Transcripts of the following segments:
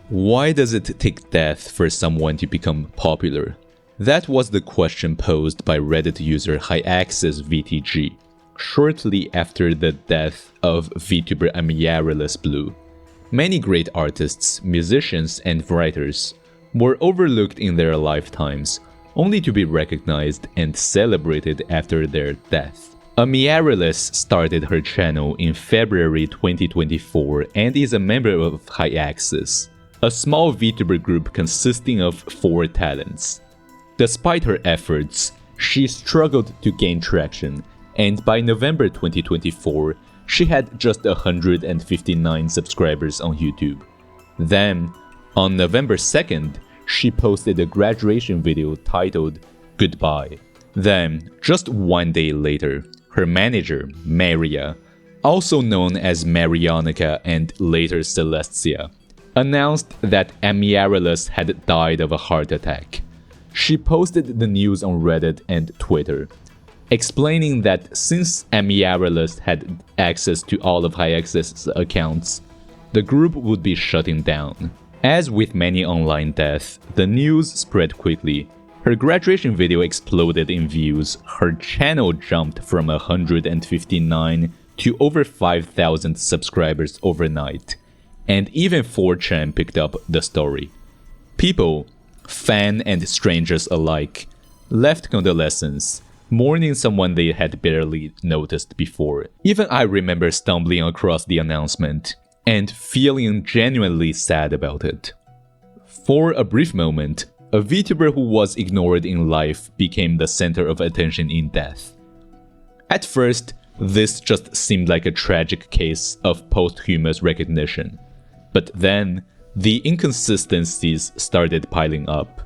Why does it take death for someone to become popular? That was the question posed by Reddit user HiAccessVTG shortly after the death of Vtuber Amiaryllis Bloo. Many great artists, musicians, and writers were overlooked in their lifetimes, only to be recognized and celebrated after their death. Amiaryllis started her channel in February 2024 and is a member of HiAccess, a small VTuber group consisting of 4 talents. Despite her efforts, she struggled to gain traction, and by November 2024, she had just 159 subscribers on YouTube. Then, on November 2nd, she posted a graduation video titled Goodbye. Then, just one day later, her manager, Maria, also known as Marionica and later Celestia, announced that Amiaryllis had died of a heart attack. She posted the news on Reddit and Twitter, explaining that since Amiaryllis had access to all of HiAccess' accounts, the group would be shutting down. As with many online deaths, the news spread quickly. Her graduation video exploded in views, her channel jumped from 159 to over 5,000 subscribers overnight, and even 4chan picked up the story. People, fan and strangers alike, left condolences, mourning someone they had barely noticed before. Even I remember stumbling across the announcement and feeling genuinely sad about it. For a brief moment, a VTuber who was ignored in life became the center of attention in death. At first, this just seemed like a tragic case of posthumous recognition, but then the inconsistencies started piling up.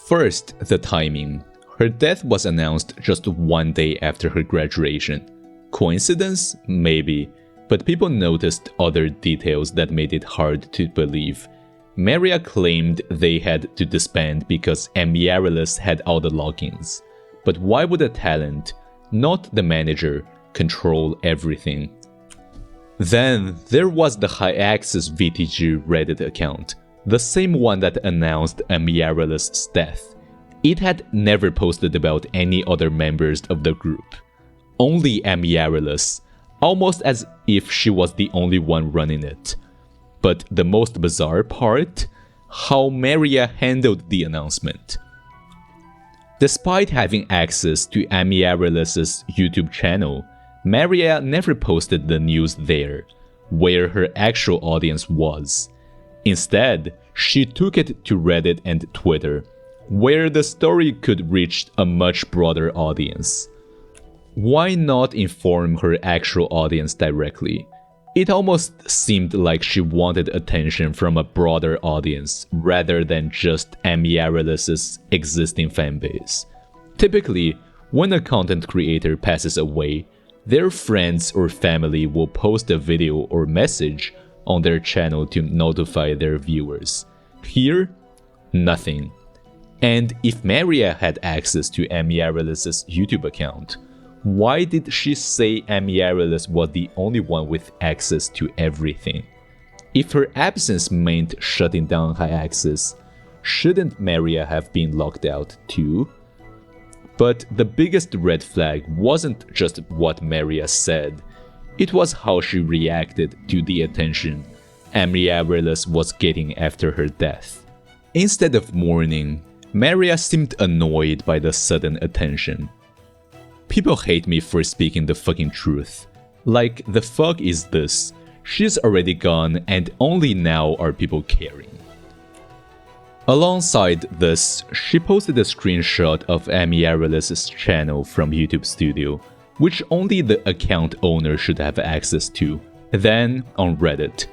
First, the timing. Her death was announced just one day after her graduation. Coincidence? Maybe, but people noticed other details that made it hard to believe. Maria claimed they had to disband because Amiaryllis had all the logins. But why would a talent, not the manager, control everything? Then there was the HiAccessVTG Reddit account, the same one that announced Amiaryllis' death. It had never posted about any other members of the group. Only Amiaryllis, almost as if she was the only one running it. But the most bizarre part? How Maria handled the announcement. Despite having access to Amiaryllis' YouTube channel, Maria never posted the news there, where her actual audience was. Instead, she took it to Reddit and Twitter, where the story could reach a much broader audience. Why not inform her actual audience directly? It almost seemed like she wanted attention from a broader audience rather than just Amiaryllis' existing fanbase. Typically, when a content creator passes away, their friends or family will post a video or message on their channel to notify their viewers. Here, nothing. And if Maria had access to Amiaryllis' YouTube account, why did she say Amiaryllis was the only one with access to everything? If her absence meant shutting down HiAccess, shouldn't Maria have been locked out too? But the biggest red flag wasn't just what Maria said, it was how she reacted to the attention Amiaryllis was getting after her death. Instead of mourning, Maria seemed annoyed by the sudden attention. People hate me for speaking the fucking truth. Like, the fuck is this? She's already gone and only now are people caring. Alongside this, she posted a screenshot of Amiaryllis' channel from YouTube Studio, which only the account owner should have access to. Then, on Reddit.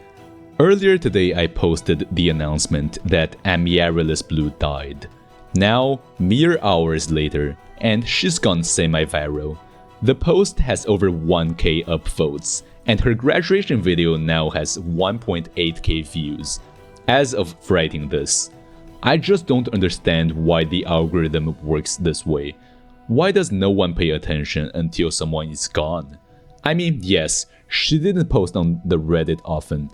Earlier today I posted the announcement that Amiaryllis Bloo died. Now, mere hours later, and she's gone semi-viral. The post has over 1k upvotes, and her graduation video now has 1.8k views. As of writing this, I just don't understand why the algorithm works this way. Why does no one pay attention until someone is gone? I mean, yes, she didn't post on the Reddit often,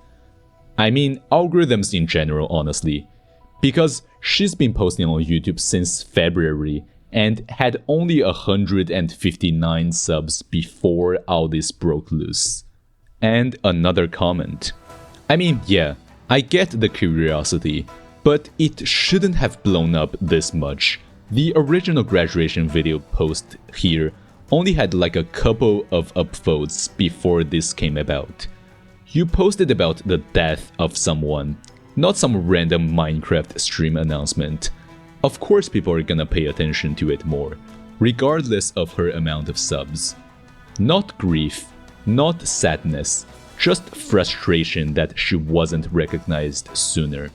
I mean, algorithms in general, honestly. Because she's been posting on YouTube since February and had only 159 subs before all this broke loose. And another comment. I mean, yeah, I get the curiosity, but it shouldn't have blown up this much. The original graduation video post here only had like a couple of upvotes before this came about. You posted about the death of someone, not some random Minecraft stream announcement. Of course people are gonna pay attention to it more, regardless of her amount of subs. Not grief, not sadness, just frustration that she wasn't recognized sooner.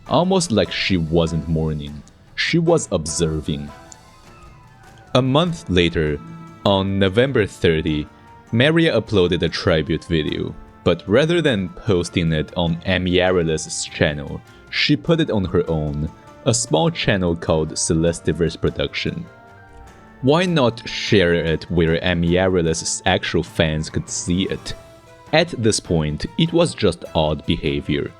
Almost like she wasn't mourning, she was observing. A month later, on November 30, Maria uploaded a tribute video. But rather than posting it on Amiaryllis' channel, she put it on her own, a small channel called Celestiverse Production. Why not share it where Amiaryllis' actual fans could see it? At this point, it was just odd behavior.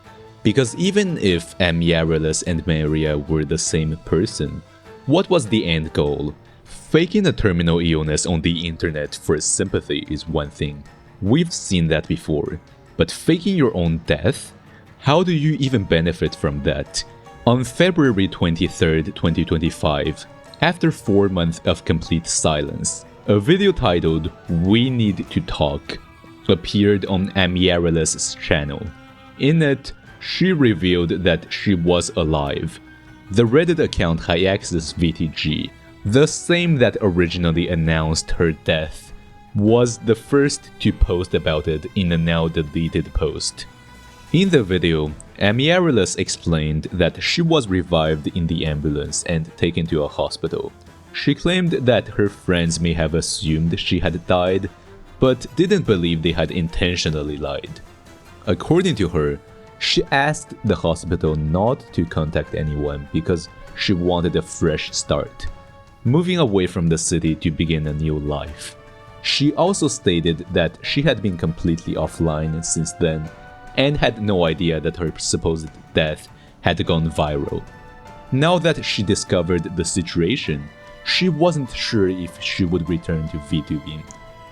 Because even if Amiaryllis and Maria were the same person, what was the end goal? Faking a terminal illness on the internet for sympathy is one thing. We've seen that before, but faking your own death? How do you even benefit from that? On February 23rd, 2025, after 4 months of complete silence, a video titled "We Need to Talk" appeared on Amiaryllis' channel. In it, she revealed that she was alive. The Reddit account HiAxisVTG, the same that originally announced her death, was the first to post about it in a now deleted post. In the video, Amiaryllis explained that she was revived in the ambulance and taken to a hospital. She claimed that her friends may have assumed she had died, but didn't believe they had intentionally lied. According to her, she asked the hospital not to contact anyone because she wanted a fresh start, moving away from the city to begin a new life. She also stated that she had been completely offline since then and had no idea that her supposed death had gone viral. Now that she discovered the situation, she wasn't sure if she would return to VTubing.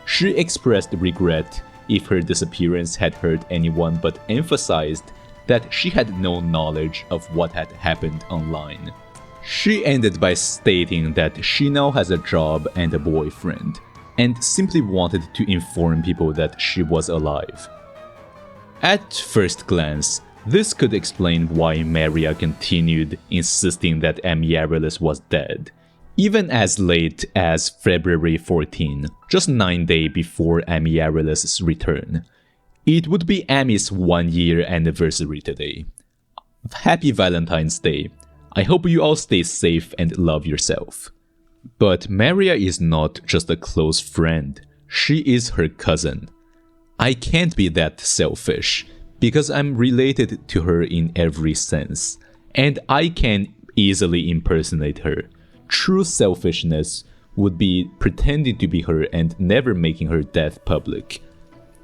She expressed regret if her disappearance had hurt anyone, but emphasized that she had no knowledge of what had happened online. She ended by stating that she now has a job and a boyfriend, and simply wanted to inform people that she was alive. At first glance, this could explain why Maria continued insisting that Amiaryllis was dead, even as late as February 14, just 9 days before Amiaryllis' return. It would be Ami's 1-year anniversary today. Happy Valentine's Day. I hope you all stay safe and love yourself. But Maria is not just a close friend, she is her cousin. I can't be that selfish, because I'm related to her in every sense, and I can easily impersonate her. True selfishness would be pretending to be her and never making her death public.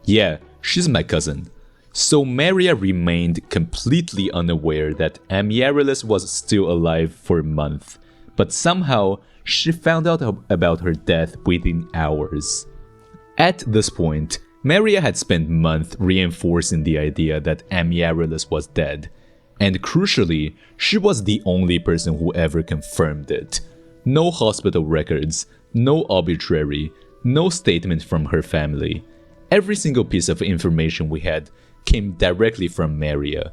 Yeah, she's my cousin. So Maria remained completely unaware that Amiaryllis was still alive for a month, but somehow she found out about her death within hours. At this point, Maria had spent months reinforcing the idea that Amiaryllis was dead, and crucially, she was the only person who ever confirmed it. No hospital records, no obituary, no statement from her family. Every single piece of information we had came directly from Maria.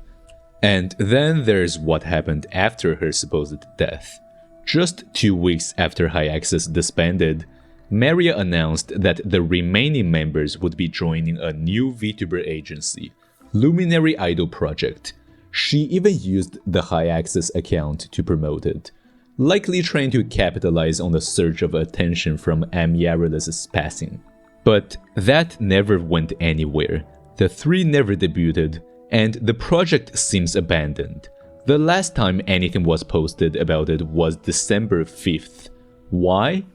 And then there's what happened after her supposed death. Just 2 weeks after HiAxis disbanded, Maria announced that the remaining members would be joining a new VTuber agency, Luminary Idol Project. She even used the HiAxis account to promote it, likely trying to capitalize on the surge of attention from Amiaryllis' passing. But that never went anywhere. The three never debuted, and the project seems abandoned. The last time anything was posted about it was December 5th. Why?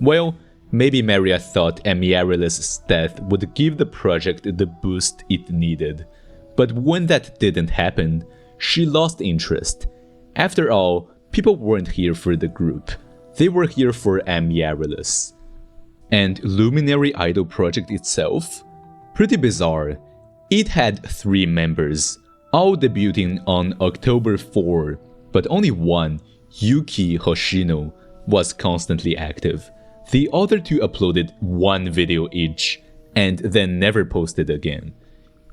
Well, maybe Maria thought Amiaryllis' death would give the project the boost it needed. But when that didn't happen, she lost interest. After all, people weren't here for the group. They were here for Amiaryllis. And Luminary Idol project itself? Pretty bizarre. It had 3 members, all debuting on October 4, but only one, Yuki Hoshino, was constantly active. The other 2 uploaded 1 video each, and then never posted again.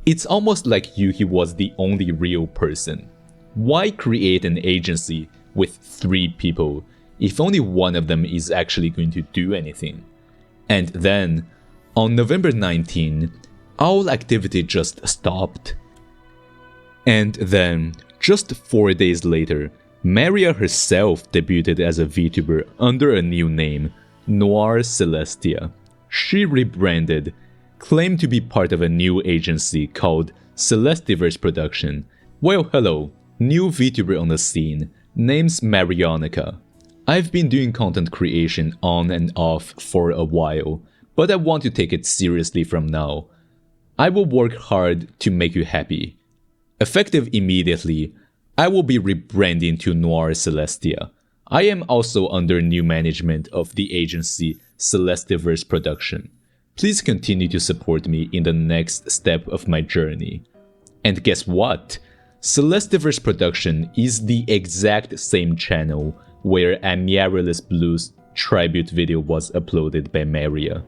It's almost like Yuki was the only real person. Why create an agency with 3 people if only one of them is actually going to do anything? And then, on November 19, all activity just stopped. And then, just 4 days later, Maria herself debuted as a VTuber under a new name, Noir Celestia. She rebranded, claimed to be part of a new agency called Celestiverse Production. Well, hello, new VTuber on the scene, name's Marionica. I've been doing content creation on and off for a while, but I want to take it seriously from now. I will work hard to make you happy. Effective immediately, I will be rebranding to Noir Celestia. I am also under new management of the agency Celestiverse Production. Please continue to support me in the next step of my journey. And guess what? Celestiverse Production is the exact same channel where Amiaryllis Bloo's tribute video was uploaded by Maria.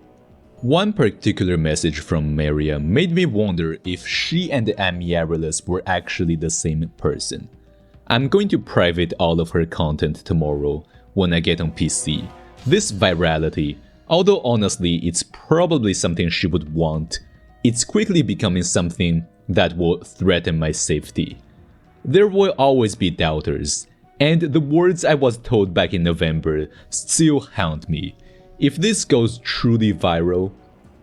One particular message from Maria made me wonder if she and Amiaryllis were actually the same person. I'm going to private all of her content tomorrow when I get on PC. This virality, although honestly it's probably something she would want, it's quickly becoming something that will threaten my safety. There will always be doubters, and the words I was told back in November still haunt me. If this goes truly viral,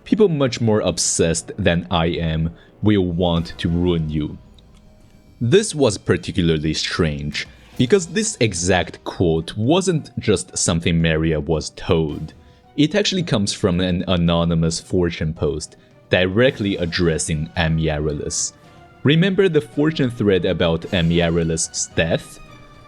people much more obsessed than I am will want to ruin you. This was particularly strange, because this exact quote wasn't just something Maria was told. It actually comes from an anonymous Fortune post directly addressing Amiaryllis. Remember the Fortune thread about Amiaryllis' death?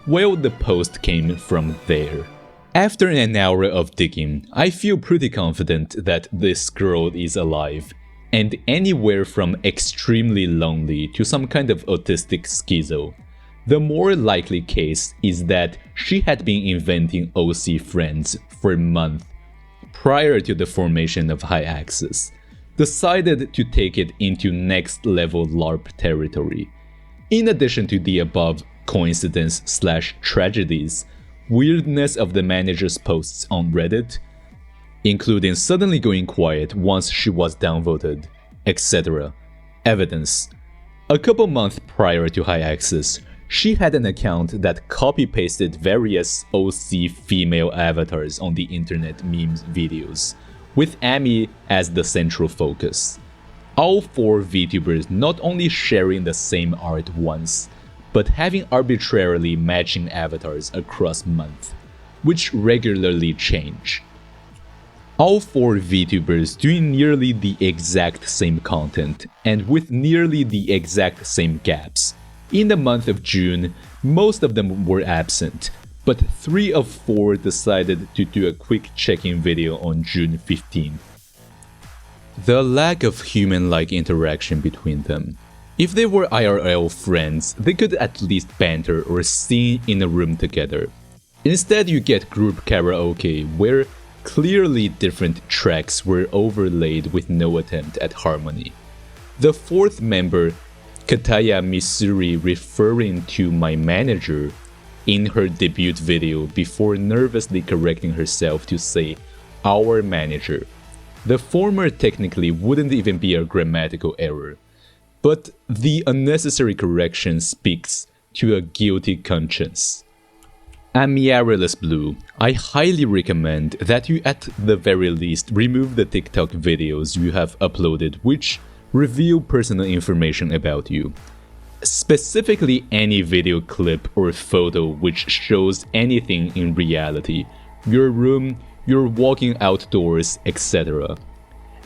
Well, the post came from there. After an hour of digging, I feel pretty confident that this girl is alive, and anywhere from extremely lonely to some kind of autistic schizo. The more likely case is that she had been inventing OC friends for months prior to the formation of High Axis, decided to take it into next level LARP territory. In addition to the above coincidence/tragedies, weirdness of the manager's posts on Reddit, including suddenly going quiet once she was downvoted, etc. Evidence. A couple months prior to High Axis, she had an account that copy-pasted various OC female avatars on the internet memes videos, with Ami as the central focus. All 4 VTubers not only sharing the same art once, but having arbitrarily matching avatars across months, which regularly change. All 4 VTubers doing nearly the exact same content, and with nearly the exact same gaps. In the month of June, most of them were absent, but 3 of 4 decided to do a quick check-in video on June 15th. The lack of human-like interaction between them. If they were IRL friends, they could at least banter or sing in a room together. Instead, you get group karaoke, where clearly different tracks were overlaid with no attempt at harmony. The 4th member, Kataya Missouri, referring to my manager in her debut video before nervously correcting herself to say our manager. The former technically wouldn't even be a grammatical error, but the unnecessary correction speaks to a guilty conscience. Amiaryllis Bloo, I highly recommend that you at the very least remove the TikTok videos you have uploaded which reveal personal information about you. Specifically any video clip or photo which shows anything in reality, your room, your walking outdoors, etc.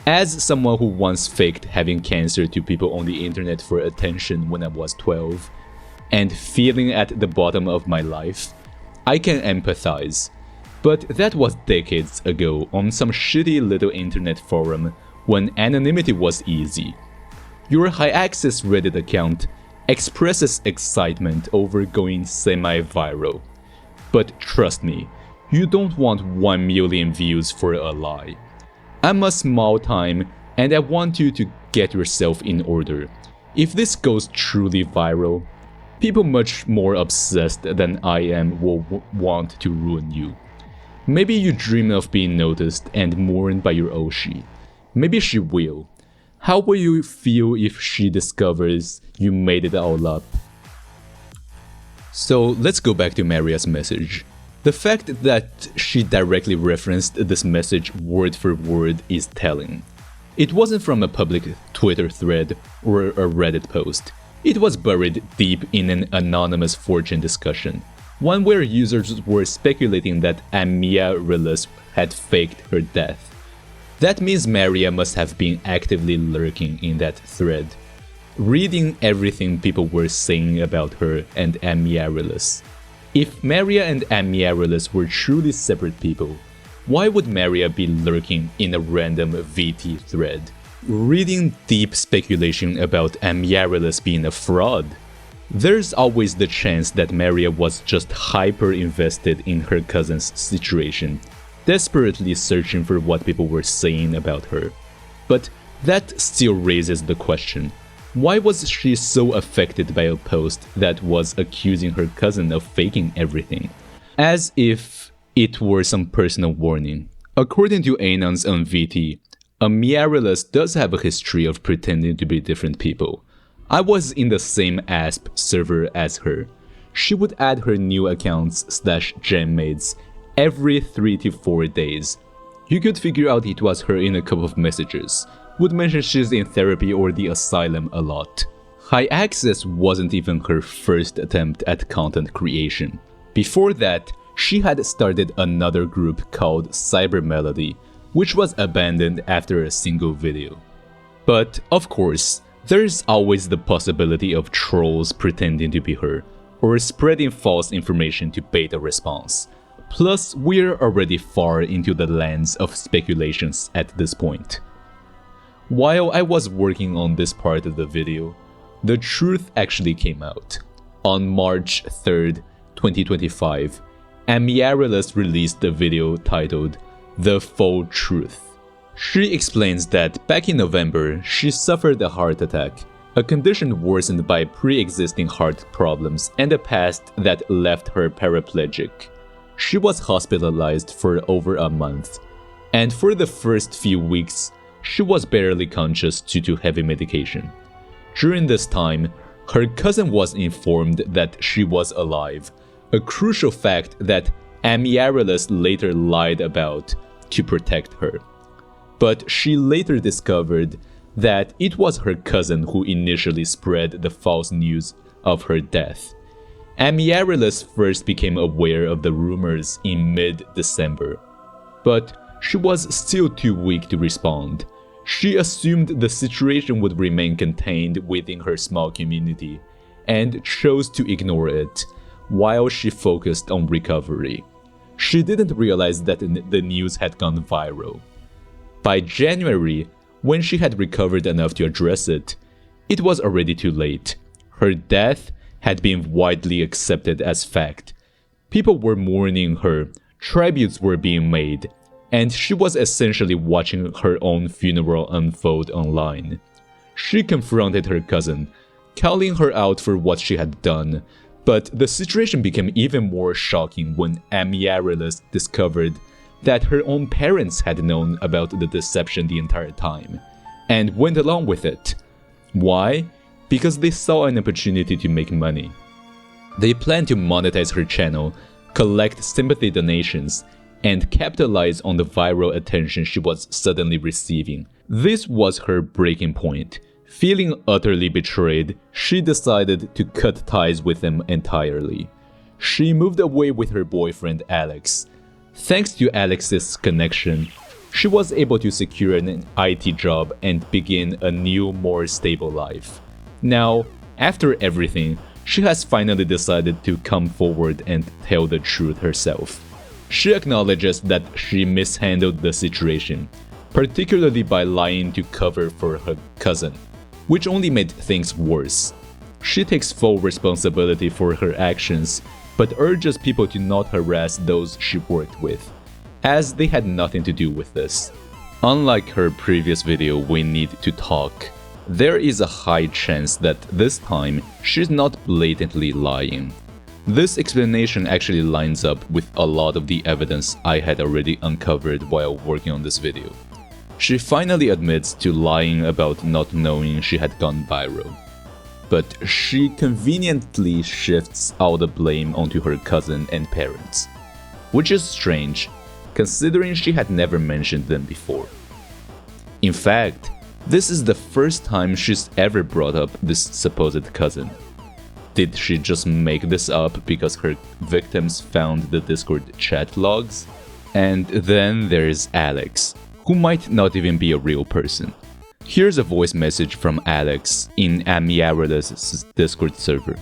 As someone who once faked having cancer to people on the internet for attention when I was 12, and feeling at the bottom of my life, I can empathize. But that was decades ago on some shitty little internet forum when anonymity was easy. Your high-access Reddit account expresses excitement over going semi-viral. But trust me, you don't want 1 million views for a lie. I'm a small time and I want you to get yourself in order. If this goes truly viral, people much more obsessed than I am will want to ruin you. Maybe you dream of being noticed and mourned by your Oshi. Maybe she will. How will you feel if she discovers you made it all up? So let's go back to Maria's message. The fact that she directly referenced this message word for word is telling. It wasn't from a public Twitter thread or a Reddit post. It was buried deep in an anonymous 4chan discussion, one where users were speculating that Amiaryllis had faked her death. That means Maria must have been actively lurking in that thread, reading everything people were saying about her and Amiaryllis. If Maria and Amiaryllis were truly separate people, why would Maria be lurking in a random VT thread, reading deep speculation about Amiaryllis being a fraud? There's always the chance that Maria was just hyper-invested in her cousin's situation, desperately searching for what people were saying about her. But that still raises the question. Why was she so affected by a post that was accusing her cousin of faking everything? As if it were some personal warning. According to Anons on VT, Amiaryllis does have a history of pretending to be different people. I was in the same ASP server as her. She would add her new accounts /gemmates every 3 to 4 days. You could figure out it was her in a couple of messages. Would mention she's in therapy or the asylum a lot. High Access wasn't even her first attempt at content creation. Before that, she had started another group called Cyber Melody, which was abandoned after a single video. But, of course, there's always the possibility of trolls pretending to be her, or spreading false information to bait a response. Plus, we're already far into the lands of speculations at this point. While I was working on this part of the video, the truth actually came out. On March 3rd, 2025, Amiaryllis released a video titled The Full Truth. She explains that back in November, she suffered a heart attack, a condition worsened by pre-existing heart problems and a past that left her paraplegic. She was hospitalized for over a month, and for the first few weeks, she was barely conscious due to heavy medication. During this time, her cousin was informed that she was alive, a crucial fact that Amiaryllis later lied about to protect her. But she later discovered that it was her cousin who initially spread the false news of her death. Amiaryllis first became aware of the rumors in mid-December, but she was still too weak to respond. She assumed the situation would remain contained within her small community and chose to ignore it while she focused on recovery. She didn't realize that the news had gone viral. By January, when she had recovered enough to address it, it was already too late. Her death had been widely accepted as fact. People were mourning her, tributes were being made, and she was essentially watching her own funeral unfold online. She confronted her cousin, calling her out for what she had done, but the situation became even more shocking when Amiaryllis discovered that her own parents had known about the deception the entire time, and went along with it. Why? Because they saw an opportunity to make money. They planned to monetize her channel, collect sympathy donations, and capitalize on the viral attention she was suddenly receiving. This was her breaking point. Feeling utterly betrayed, she decided to cut ties with them entirely. She moved away with her boyfriend Alex. Thanks to Alex's connection, She was able to secure an IT job and begin a new, more stable life. Now, after everything, she has finally decided to come forward and tell the truth herself. She acknowledges that she mishandled the situation, particularly by lying to cover for her cousin, which only made things worse. She takes full responsibility for her actions, but urges people to not harass those she worked with, as they had nothing to do with this. Unlike her previous video, We Need to Talk, there is a high chance that this time she's not blatantly lying. This explanation actually lines up with a lot of the evidence I had already uncovered while working on this video. She finally admits to lying about not knowing she had gone viral. But she conveniently shifts all the blame onto her cousin and parents, which is strange, considering she had never mentioned them before. In fact, this is the first time she's ever brought up this supposed cousin. Did she just make this up because her victims found the Discord chat logs? And then there's Alex, who might not even be a real person. Here's a voice message from Alex in Amiaryllis' Discord server.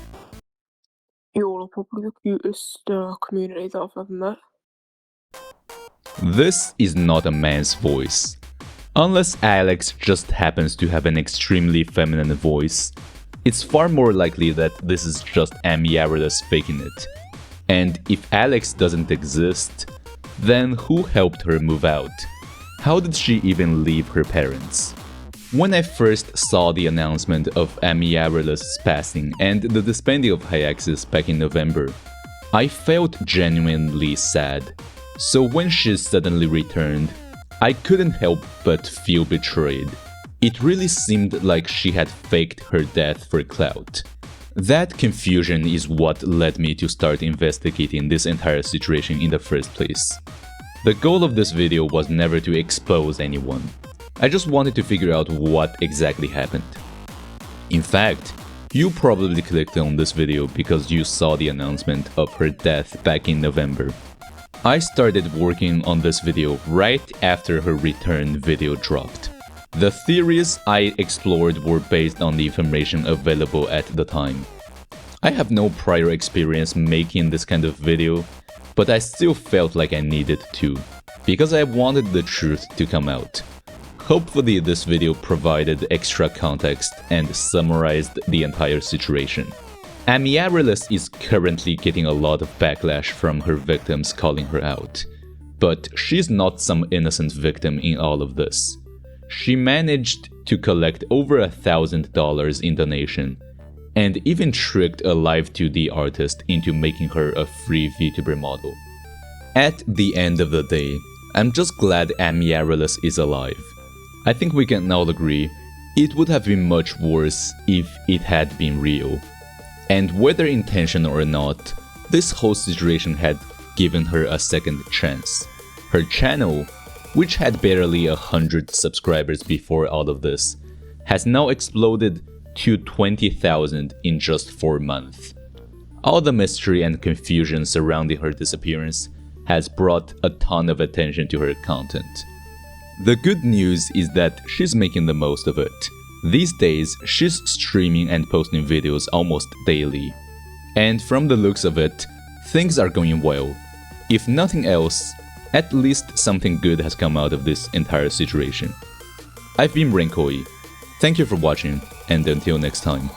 You're probably the cutest community that I've ever met. This is not a man's voice. Unless Alex just happens to have an extremely feminine voice, it's far more likely that this is just Amiaryllis faking it. And if Alex doesn't exist, then who helped her move out? How did she even leave her parents? When I first saw the announcement of Amiaryllis' passing and the disbanding of Hyaxis back in November, I felt genuinely sad. So when she suddenly returned, I couldn't help but feel betrayed. It really seemed like she had faked her death for clout. That confusion is what led me to start investigating this entire situation in the first place. The goal of this video was never to expose anyone. I just wanted to figure out what exactly happened. In fact, you probably clicked on this video because you saw the announcement of her death back in November. I started working on this video right after her return video dropped. The theories I explored were based on the information available at the time. I have no prior experience making this kind of video, but I still felt like I needed to, because I wanted the truth to come out. Hopefully this video provided extra context and summarized the entire situation. Amiaryllis is currently getting a lot of backlash from her victims calling her out, but she's not some innocent victim in all of this. She managed to collect over $1,000 in donation, and even tricked a live 2D artist into making her a free Vtuber model. At the end of the day, I'm just glad Amiaryllis is alive. I think we can all agree, it would have been much worse if it had been real. And whether intentional or not, this whole situation had given her a second chance. Her channel, which had barely 100 subscribers before all of this, has now exploded to 20,000 in just 4 months. All the mystery and confusion surrounding her disappearance has brought a ton of attention to her content. The good news is that she's making the most of it. These days, she's streaming and posting videos almost daily. And from the looks of it, things are going well. If nothing else, at least something good has come out of this entire situation. I've been Rankoi. Thank you for watching, and until next time.